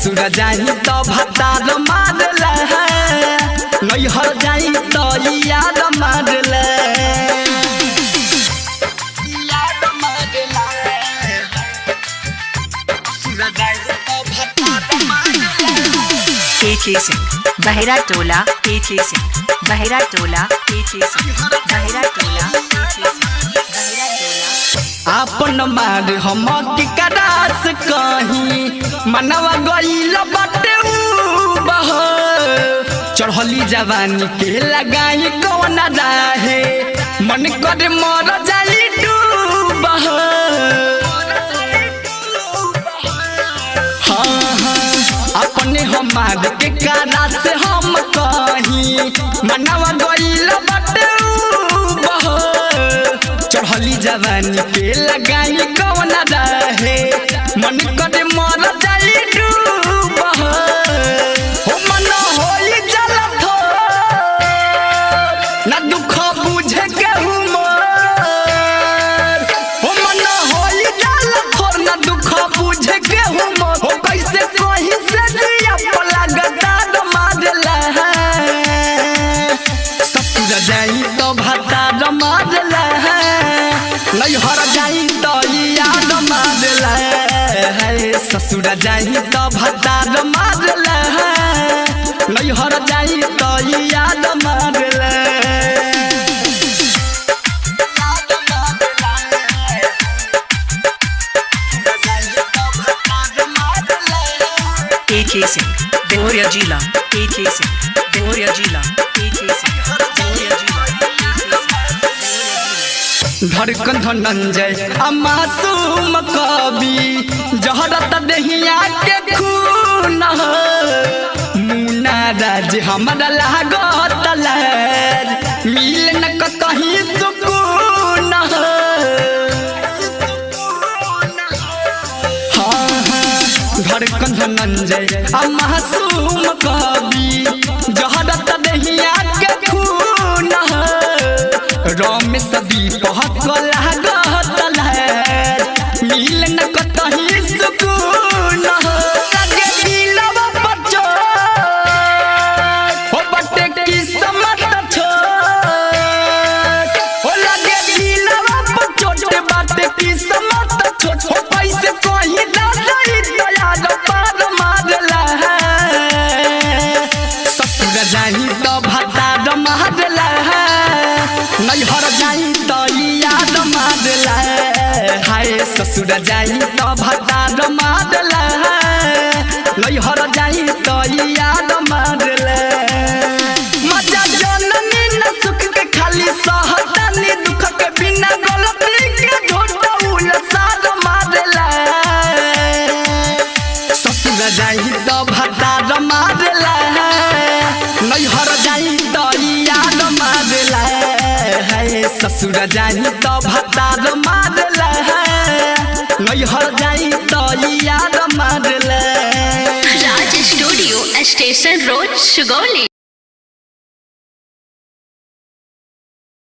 ससुर जाई तो भतार मारला नैहर जाई तो याद मारला KK Singh बहरा टोला KK Singh बहरा टोला KK Singh बहरा टोला KK Singh बहरा टोला आपन मार हम की करास कहीं मनवा गईल बाटे बह चढ़ली जवानी के लगाई कौन राहे मन कर मर जाई डूबह अपने हमार के कारा से हम कहीं मनवा गईल बाटे बह चढ़ली जवानी के लगाई कौन रहे मन कर मर जाई डूबह हो मन होई जलत ना दुख बुझे केहू मोर हो मन होई जलत ना दुख बुझे केहू मोर हो कैसे कहीं से दिया पला गदार मारला ससुर जाई तो भतार मारला नैहर जाई तो याद मारला ससुर जाई तो भतार मारला नैहर जाई तो याद मारला KK Singh देवरिया जिला KK Singh देवरिया जिला KK Singh देवरिया जिला धड़कन धनंजय मासूम कवि जहरत दहिया के खून मुन्ना राज हमारा लागत लहर मिल न कहीं सुकून धड़कन धनंजय मासूम कवि जहरत दहिया के खून रमेश दीप लागत लहर मिल न कहीं सुकून लगे दिलवा पर चोट हो बटे किस्मत छोट हो लगे दिलवा पर चोट बाटे किस्मत छोट हो पैसे कहीं दाई तो याद पार मारला ससुर जाई तो भतार मारला नैहर जाई तो याद मारला हाय ससुर जाई तो भतार मारला नैहर जाई तो याद मारला मजा जननी न सुख के खाली सहतनी दुख के बिना गलती के झोटा उलसार मारला ससुर जाई तो भतार मारला नैहर जाई तो याद मारला ससुर जाई तो भतार मारला नैहर जाई तो याद मारला राज स्टूडियो स्टेशन रोड सुगौली।